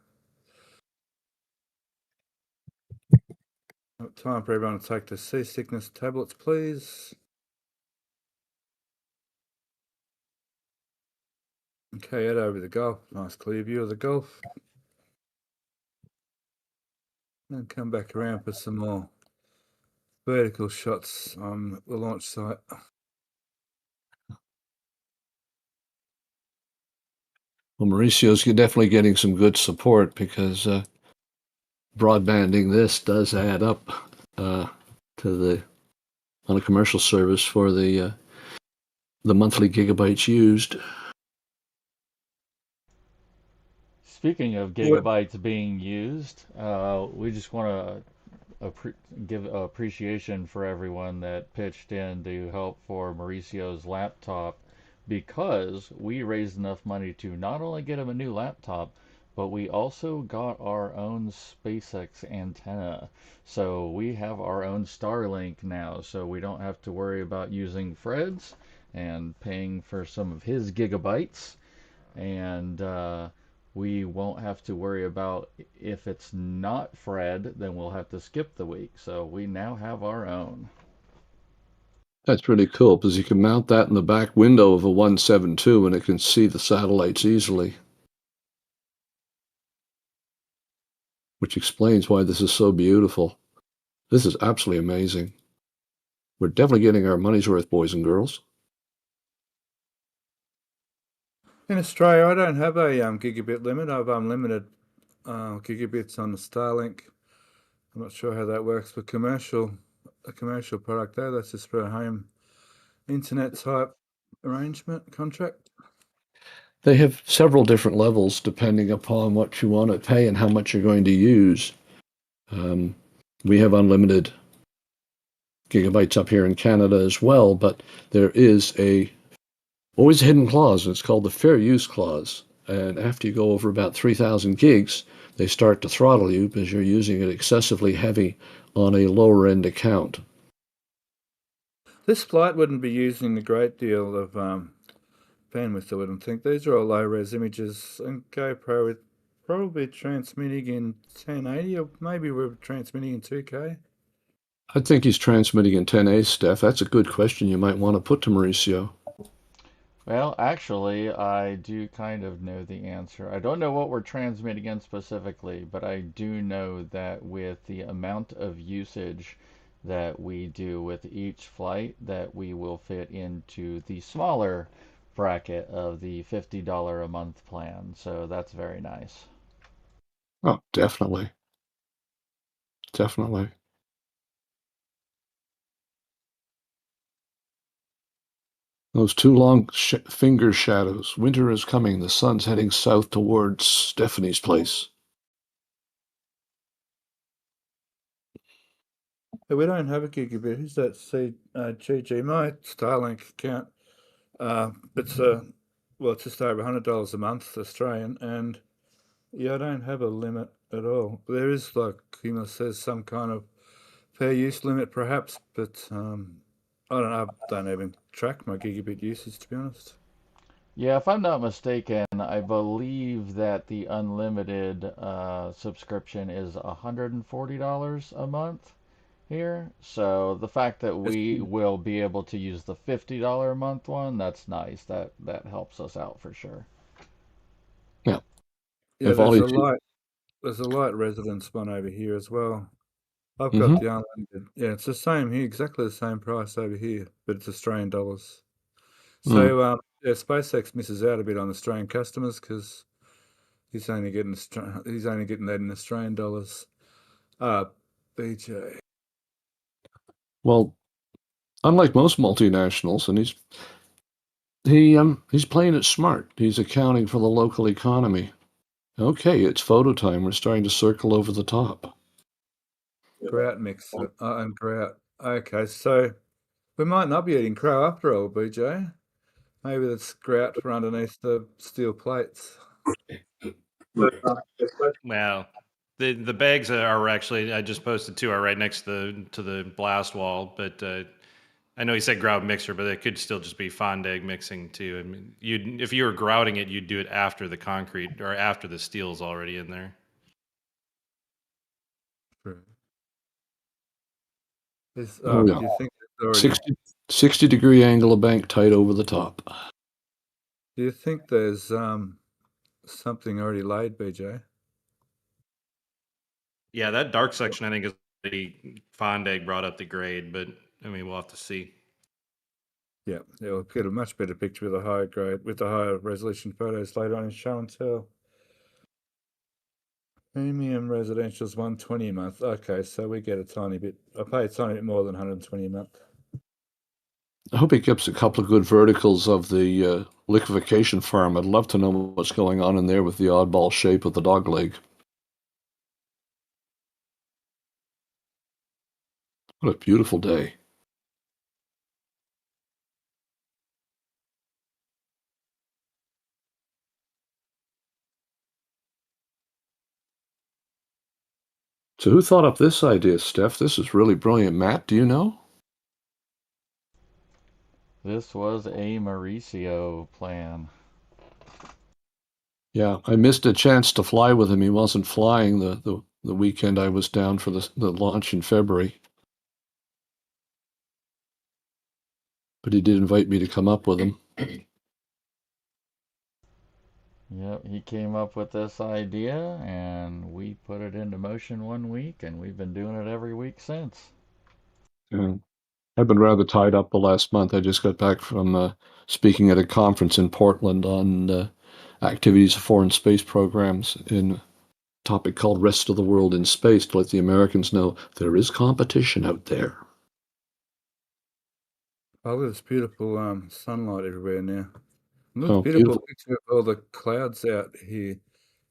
Time for everyone to take the seasickness tablets, please. Okay, head over the Gulf. Nice clear view of the Gulf. And come back around for some more vertical shots on the launch site. Well, Mauricio's definitely getting some good support because broadbanding this does add up to the on a commercial service for the monthly gigabytes used. Speaking of gigabytes being used, we just want to give appreciation for everyone that pitched in to help for Mauricio's laptop because we raised enough money to not only get him a new laptop, but we also got our own SpaceX antenna. So we have our own Starlink now, so we don't have to worry about using Fred's and paying for some of his gigabytes. And we won't have to worry about if it's not Fred, then we'll have to skip the week. So we now have our own. That's really cool because you can mount that in the back window of a 172 and it can see the satellites easily. Which explains why this is so beautiful. This is absolutely amazing. We're definitely getting our money's worth, boys and girls. In Australia, I don't have a gigabit limit. I've unlimited gigabits on the Starlink. I'm not sure how that works for a commercial product though. That's just for a home internet type arrangement contract. They have several different levels depending upon what you want to pay and how much you're going to use. We have unlimited gigabytes up here in Canada as well, but there is always a hidden clause, and it's called the fair use clause. And after you go over about 3,000 gigs, they start to throttle you because you're using it excessively heavy on a lower end account. This flight wouldn't be using a great deal of bandwidth, I wouldn't think. These are all low-res images, and GoPro would probably transmitting in 1080, or maybe we're transmitting in 2K. I think he's transmitting in 10A, Steph. That's a good question you might want to put to Mauricio. Well, actually, I do kind of know the answer. I don't know what we're transmitting in specifically, but I do know that with the amount of usage that we do with each flight, that we will fit into the smaller bracket of the $50 a month plan. So that's very nice. Oh, definitely. Definitely. Those two long finger shadows. Winter is coming. The sun's heading south towards Stephanie's place. Hey, we don't have a gigabit. Who's that? GG, my Starlink account. It's well, it's just over $100 a month Australian, and yeah, I don't have a limit at all. There is, like says, some kind of fair use limit, perhaps, but I don't know. I don't even track my gigabit usage, to be honest. Yeah, if I'm not mistaken, I believe that the unlimited subscription is $140 a month here. So the fact that we will be able to use the $50 a month one, that's nice. That helps us out for sure. Yeah. Yeah, there's a light residence one over here as well. I've got the unlimited. Yeah, it's the same here, exactly the same price over here, but it's Australian dollars. So yeah, SpaceX misses out a bit on Australian customers because he's only getting that in Australian dollars. BJ. Well, unlike most multinationals, and he's playing it smart. He's accounting for the local economy. Okay, it's photo time. We're starting to circle over the top. Grout mixer and grout. Okay, so we might not be eating crow after all, BJ. Maybe that's grout for underneath the steel plates. Wow. The bags are actually, I just posted two, are right next to the blast wall, but I know he said grout mixer, but it could still just be Fondag mixing too. I mean, you'd, if you were grouting it, you'd do it after the concrete or after the steel's already in there. True. Is, Oh, yeah. do you think it's already? 60-degree angle of bank tight over the top. Do you think there's something already laid, BJ? Yeah, that dark section I think is the Fondag brought up the grade, but I mean we'll have to see. Yeah, it'll get a much better picture with a higher grade, with the higher resolution photos later on in show and tell. Premium residential's 120 a month. Okay, so we get a tiny bit. I pay a tiny bit more than 120 a month. I hope he gets a couple of good verticals of the liquefaction farm. I'd love to know what's going on in there with the oddball shape of the dog leg. What a beautiful day. So who thought up this idea, Steph? This is really brilliant. Matt, do you know? This was a Mauricio plan. Yeah, I missed a chance to fly with him. He wasn't flying the weekend I was down for the launch in February. But he did invite me to come up with him. Yep, he came up with this idea and we put it into motion one week and we've been doing it every week since. Yeah. I've been rather tied up the last month. I just got back from speaking at a conference in Portland on activities of foreign space programs in a topic called Rest of the World in Space to let the Americans know there is competition out there. Oh, look at this beautiful sunlight everywhere now. Look, Oh, beautiful beautiful. picture of all the clouds out here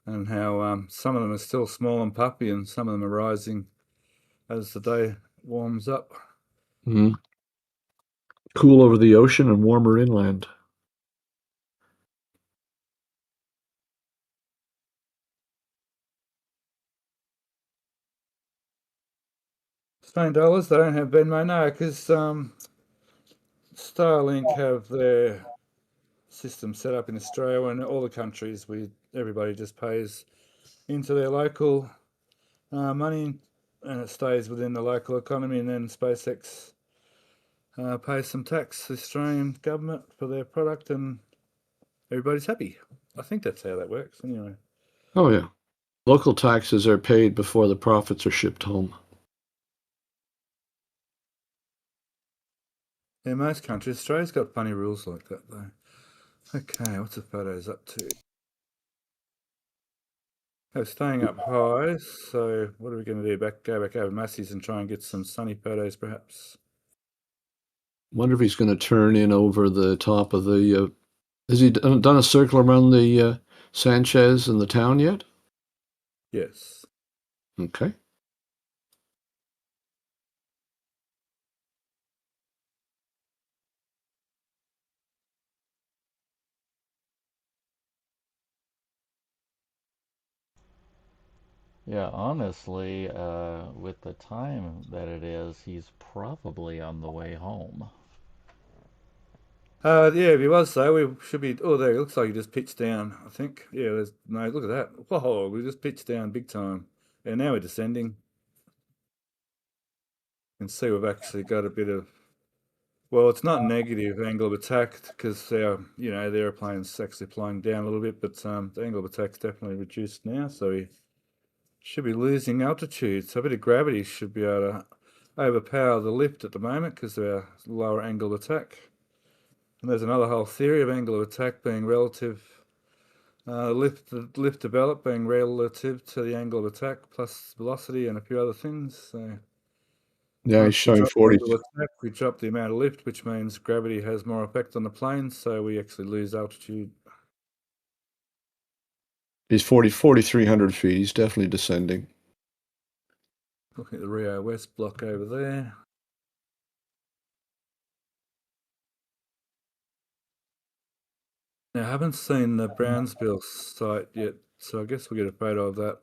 and how some of them are still small and puffy and some of them are rising as the day warms up. Mm-hmm. Cool over the ocean and warmer inland. Australian dollars, they don't have Venmo, no, because Starlink have their system set up in Australia and all the countries. Everybody just pays into their local money, and it stays within the local economy. And then SpaceX pays some tax to the Australian government for their product, and everybody's happy. I think that's how that works, anyway. Oh, yeah. Local taxes are paid before the profits are shipped home. In most countries, Australia's got funny rules like that, though. Okay, what's the photos up to? Oh, staying up high. So, what are we going to do? Go back over Massey's and try and get some sunny photos, perhaps. Wonder if he's going to turn in over the top of the. Has he done a circle around the Sanchez and the town yet? Yes. Okay. Yeah, honestly, with the time that it is, he's probably on the way home. Yeah, if he was so, we should be. Oh, there. It looks like he just pitched down. I think. Yeah. There's no. Look at that. Whoa! We just pitched down big time. And now we're descending. You can see we've actually got a bit of. Well, it's not negative angle of attack because the airplane's actually flying down a little bit, but the angle of attack's definitely reduced now, so we should be losing altitude. So a bit of gravity should be able to overpower the lift at the moment because of our lower angle of attack. And there's another whole theory of angle of attack being relative, lift developed being relative to the angle of attack plus velocity and a few other things. So Yeah, he's once we showing drop the 40. angle of attack, we drop the amount of lift, which means gravity has more effect on the plane, so we actually lose altitude. He's 4,300 feet. He's definitely descending. Looking at the Rio West block over there. Now, I haven't seen the Brownsville site yet, so I guess we'll get a photo of that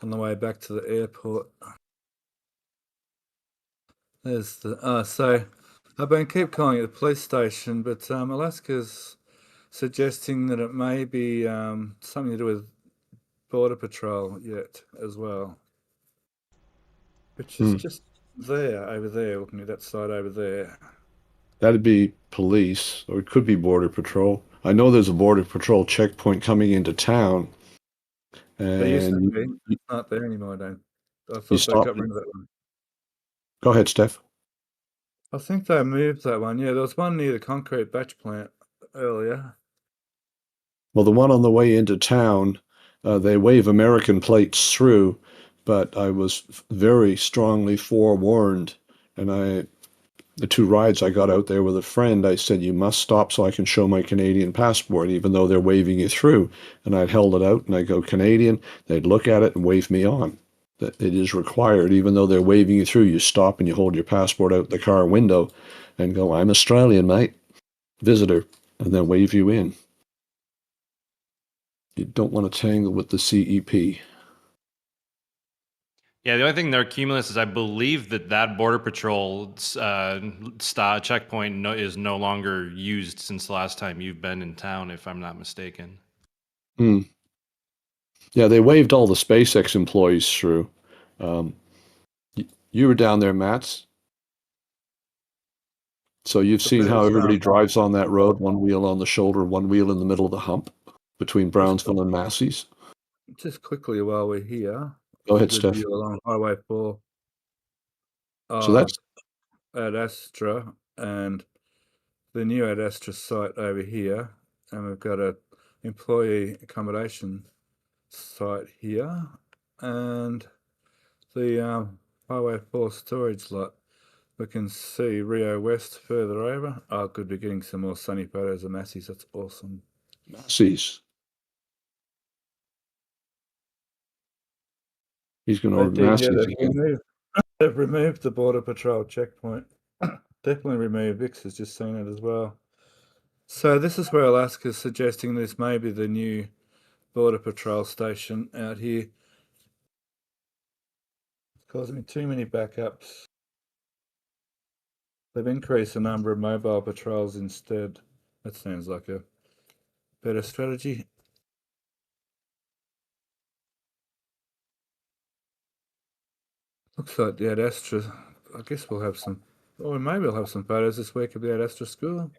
on the way back to the airport. There's the so I've been keep calling it the police station, but Alaska's suggesting that it may be something to do with border patrol yet as well, which is Hmm. just there over there, looking at that side over there. That'd be police, or it could be Border Patrol. I know there's a Border Patrol checkpoint coming into town, There used to and be, it's not there anymore. I don't. I you thought they stop. got rid of that one. Go ahead, Steph. I think they moved that one. Yeah, there was one near the concrete batch plant earlier. Well, the one on the way into town, they wave American plates through, but I was very strongly forewarned, and the two rides I got out there with a friend, I said, you must stop so I can show my Canadian passport, even though they're waving you through. And I'd held it out and I go, Canadian. They'd look at it and wave me on. That it is required, even though they're waving you through, you stop and you hold your passport out the car window and go, I'm Australian, mate, visitor, and then wave you in. You don't want to tangle with the CEP. Yeah, the only thing there, Cumulus, is I believe that Border Patrol checkpoint is no longer used since the last time you've been in town, if I'm not mistaken. Hmm. Yeah, they waved all the SpaceX employees through. Um, you were down there, Mats. So you've But seen how there's everybody drives on that road, one wheel on the shoulder, one wheel in the middle of the hump between Brownsville and Massey's. just quickly while we're here, Go a ahead, good Steph. view along Highway 4 So of that's Ad Astra and the new Ad Astra site over here, and we've got a employee accommodation site here, and the Highway 4 storage lot. We can see Rio West further over. Oh, good, we're getting some more sunny photos of Massey's. That's awesome. Massey's. He's going They over to did, yeah, Massey's again. they've removed the Border Patrol checkpoint. Definitely removed. Vix has just seen it as well. So this is where Alaska's suggesting this may be the new Border Patrol station out here. It's causing me too many backups. They've increased the number of mobile patrols instead. That sounds like a better strategy. Looks like the Ad Astra. I guess we'll have some, or maybe we'll have some photos this week of the Ad Astra school.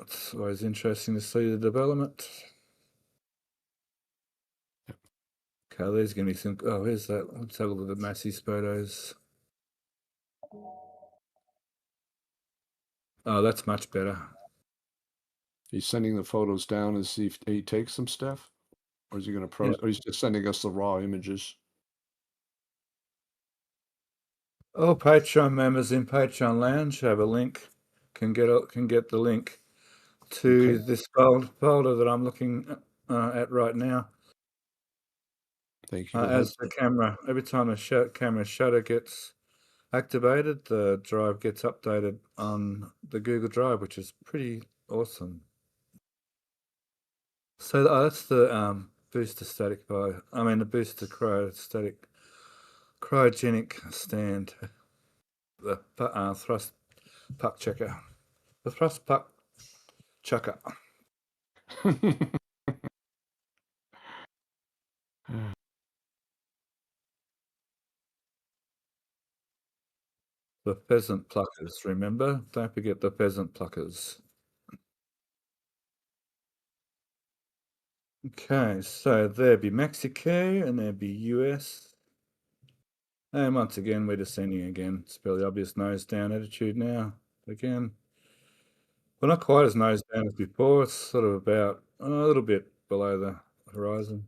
It's always interesting to see the development. Okay, there's going to be some. Oh, here's that. Let's have a look at the Massey's photos. Oh, that's much better. He's sending the photos down as he takes them, Steph? Or is he going to Yeah. or he's just sending us the raw images? All Patreon members in Patreon Lounge have a link. Can get the link to Okay. this folder that I'm looking at right now. Thank you for As that. the camera, every time a camera shutter gets activated, the drive gets updated on the Google Drive, which is pretty awesome. So that's the booster static the booster cryogenic stand, the thrust puck checker, the thrust puck chucker. The pheasant pluckers, remember? Don't forget the pheasant pluckers. Okay, so there be Mexico and there be US. And once again, we're descending again. It's fairly obvious nose down attitude now. Again, well, not quite as nose down as before. It's sort of about a little bit below the horizon.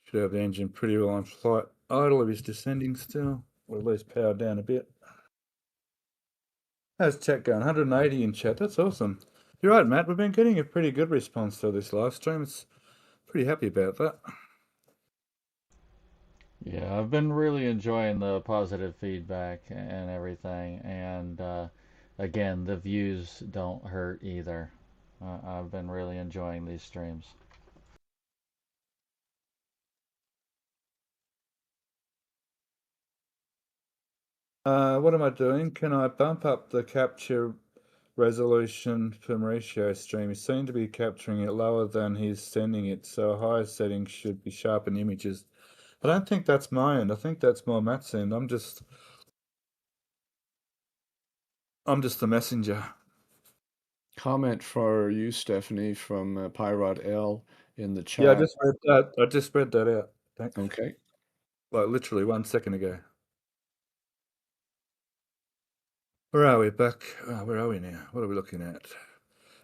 Should have the engine pretty well on flight idle if he's descending still, or at least powered down a bit. How's chat going? 180 in chat. That's awesome. You're right, Matt. We've been getting a pretty good response to this live stream. It's pretty happy about that. Yeah, I've been really enjoying the positive feedback and everything. And again, the views don't hurt either. I've been really enjoying these streams. What am I doing? Can I bump up the capture resolution for Mauricio stream? He seemed to be capturing it lower than he's sending it, so a higher setting should be sharpen images. I don't think that's my end. I think that's more Matt's end. I'm just the messenger. Comment for you, Stephanie, from Pyrot L in the Yeah, I chat. just read that. I just read that out. Thanks. Okay. Like literally 1 second ago. Where are we? Back. Where are we now? What are we looking at?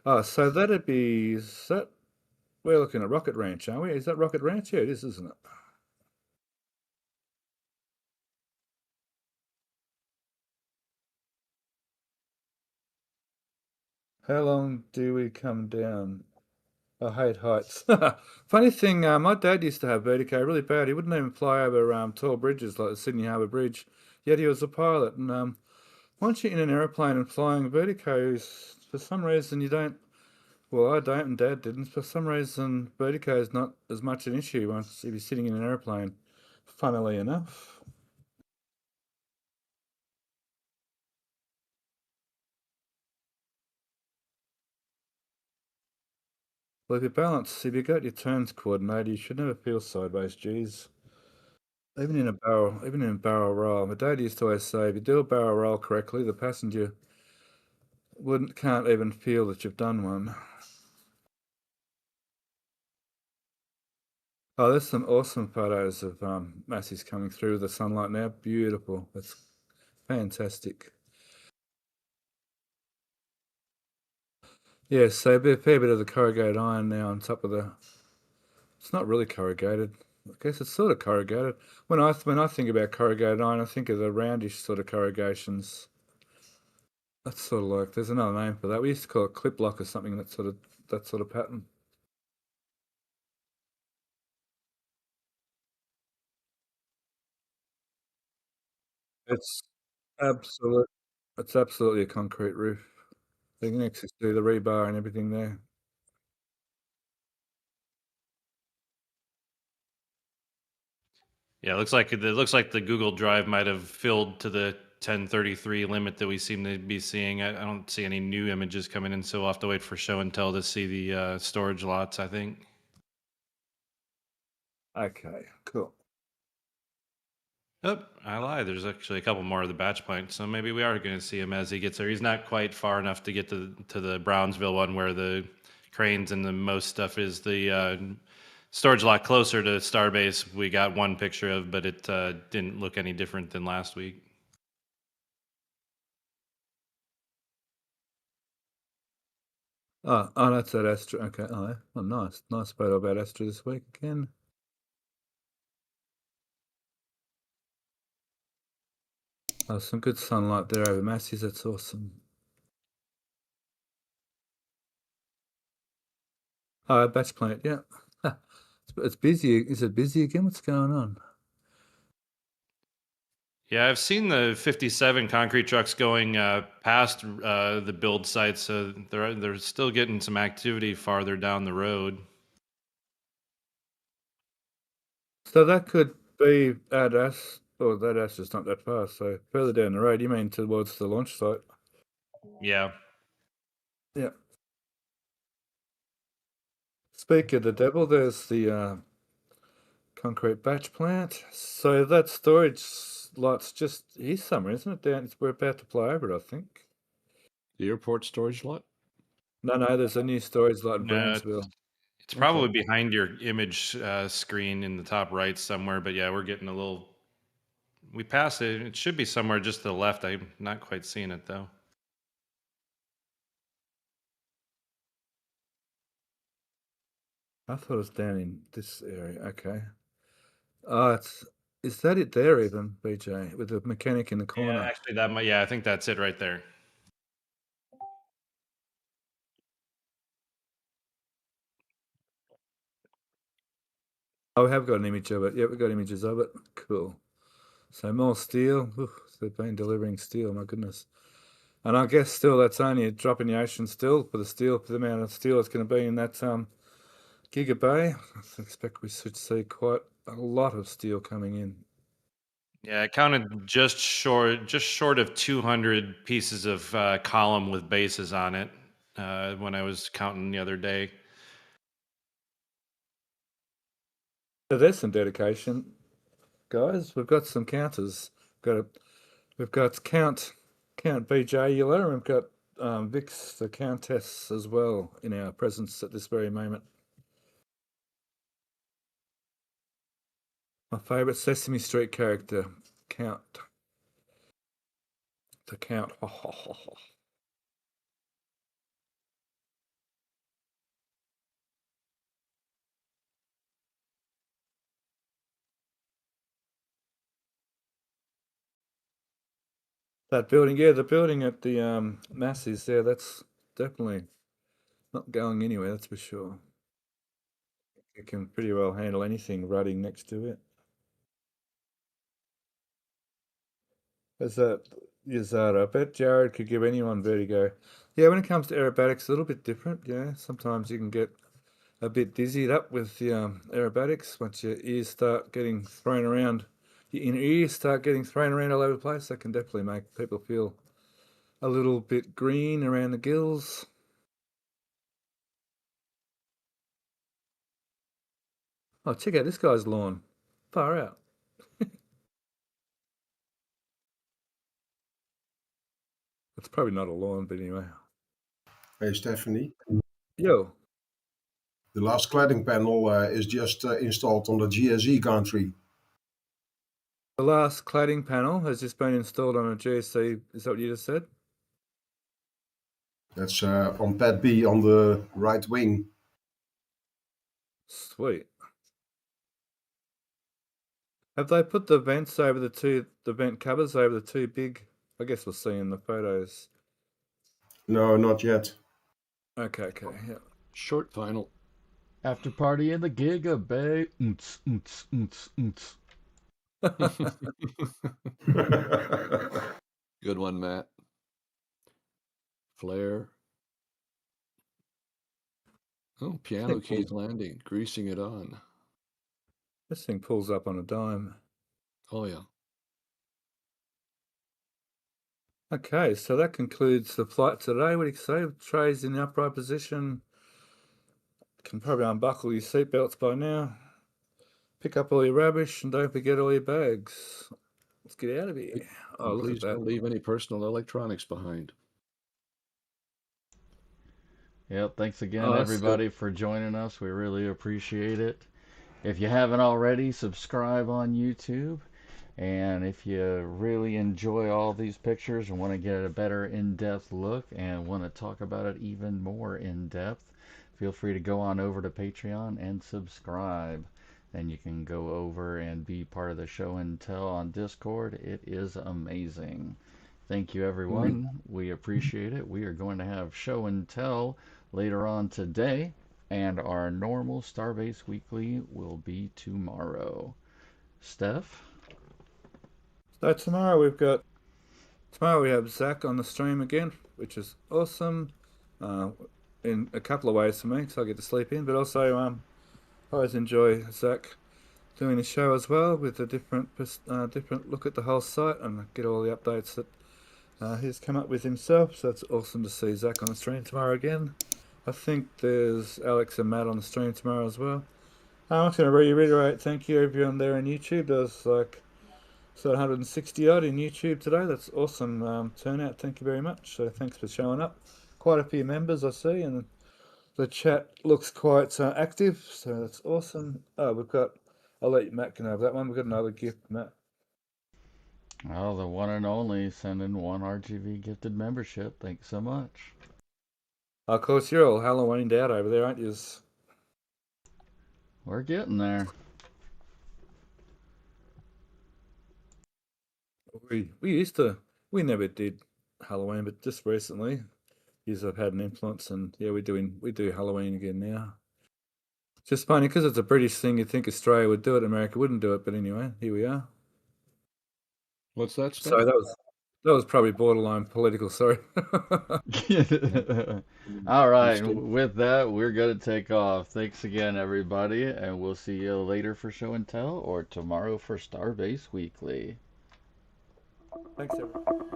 Oh, so that'd be. Is that we're looking at Rocket Ranch, aren't we? Is that Rocket Ranch? Yeah, it is, isn't it? How long do we come down? I hate heights. Funny thing, my dad used to have vertigo really bad. He wouldn't even fly over tall bridges like the Sydney Harbour Bridge. Yet he was a pilot. And once you're in an aeroplane and flying, vertigo is, for some reason, you don't. Well, I don't, and Dad didn't. For some reason, vertigo is not as much an issue once if you're sitting in an aeroplane. Funnily enough. Well, if you got your turns coordinated, you should never feel sideways. Geez. Even in a barrel roll. My dad used to always say, if you do a barrel roll correctly, the passenger wouldn't can't even feel that you've done one. Oh, there's some awesome photos of Massey's coming through with the sunlight now. Beautiful. That's fantastic. Yeah, so a fair bit of the corrugated iron now on top of the. It's not really corrugated. I guess it's sort of corrugated. When I think about corrugated iron, I think of the roundish sort of corrugations. That's sort of like there's another name for that. We used to call it clip lock or something. That sort of pattern. It's absolute. It's absolutely a concrete roof. They can actually see the rebar and everything there. Yeah, it looks like the Google Drive might have filled to the 1033 limit that we seem to be seeing. I don't see any new images coming in, so we'll have to wait for show and tell to see the storage lots, I think. Okay, cool. Oh, I lied. There's actually a couple more of the batch plant, so maybe we are going to see him as he gets there. He's not quite far enough to get to the Brownsville one where the cranes and the most stuff is. The storage lot closer to Starbase we got one picture of, but it didn't look any different than last week. Oh, that's that Astra. Okay, oh, nice photo about Astra this week again. Oh, some good sunlight there over Massey's. That's awesome. Oh, batch plant. Yeah, it's busy. Is it busy again? What's going on? Yeah, I've seen the 57 concrete trucks going past the build site, so they're still getting some activity farther down the road. So that could be at us. Oh, that Astra's not that far. So further down the road, you mean towards the launch site? Yeah. Yeah. Speak of the devil, there's the concrete batch plant. So that storage lot's just here somewhere, isn't it? We're about to fly over it, I think. The airport storage lot? No, there's a new storage lot in No, Brownsville. it's Okay. probably behind your image screen in the top right somewhere, but yeah, we're getting a little. We passed it. It should be somewhere just to the left. I'm not quite seeing it though. I thought it was down in this area. Okay. Oh, is that it there even, BJ, with the mechanic in the Yeah, corner? actually, that might. Yeah, I think that's it right there. Oh, we have got an image of it. Yeah, we've got images of it. Cool. So more steel. Oof, they've been delivering steel, my goodness. And I guess still that's only a drop in the ocean still for the amount of steel that's going to be in that Giga Bay. I expect we should see quite a lot of steel coming in. Yeah, I counted just short of 200 pieces of column with bases on it when I was counting the other day. So there's some dedication, guys. We've got some counters. We've got Count BJ Euler, and we've got Vix the Countess as well in our presence at this very moment. My favourite Sesame Street character, Count. The Count. That building, yeah, the building at the Massey's there, that's definitely not going anywhere, that's for sure. It can pretty well handle anything rutting next to it. I bet Jared could give anyone vertigo. Yeah, when it comes to aerobatics, a little bit different. Yeah, sometimes you can get a bit dizzied up with the aerobatics once your ears start getting thrown around. Your inner ears start getting thrown around all over the place. That can definitely make people feel a little bit green around the gills. Oh, check out this guy's lawn. Far out. It's probably not a lawn, but anyway. Hey, Stephanie. Yo, The last cladding panel is just installed on the GSE country. the last cladding panel has just been installed on a GSC. Is that what you just said? That's on pad B on the right wing. Sweet. Have they put the vents over the vent covers over the two big? I guess we'll see in the photos. No, not yet. Okay, yeah. Short final. After party in the Giga Bay. Good one, Matt. Flare. Oh, piano keys landing, greasing it on. This thing pulls up on a dime. Oh, yeah. Okay, so that concludes the flight today. What do you say? Trays in the upright position. Can probably unbuckle your seatbelts by now. Pick up all your rubbish and don't forget all your bags. Let's get out of here. Oh, look Please at that. don't leave any personal electronics behind. Yep, thanks again, Oh, that's everybody, for joining us. We really appreciate it. If you haven't already, subscribe on YouTube. And if you really enjoy all these pictures and want to get a better in-depth look and want to talk about it even more in-depth, feel free to go on over to Patreon and subscribe. Then you can go over and be part of the show and tell on Discord. It is amazing. Thank you, everyone. We appreciate it. We are going to have show and tell later on today, and our normal Starbase Weekly will be tomorrow. Steph? So tomorrow we have Zach on the stream again, which is awesome. In a couple of ways for me, because I get to sleep in, but also I always enjoy Zach doing the show as well with a different look at the whole site and get all the updates that he's come up with himself. So it's awesome to see Zach on the stream tomorrow again. I think there's Alex and Matt on the stream tomorrow as well. I'm just going to reiterate thank you everyone there on YouTube. There's like 160 odd in YouTube today. That's awesome turnout. Thank you very much. So thanks for showing up. Quite a few members I see, and the chat looks quite active. So that's awesome. Oh, I'll let Matt can have that one. We've got another gift, Matt. Oh, the one and only sending one RGV gifted membership. Thanks so much. Of course, you're all Halloweened out over there, aren't you? We're getting there. We never did Halloween, but just recently, I've had an influence, and yeah, we do Halloween again now. Just funny because it's a British thing. You'd think Australia would do it, America wouldn't do it, but anyway, here we are. What's that, So Steph? that That was probably borderline political, sorry. All right, Understood. and with that, we're going to take off. Thanks again, everybody, and we'll see you later for Show and Tell or tomorrow for Starbase Weekly. Thanks, everyone.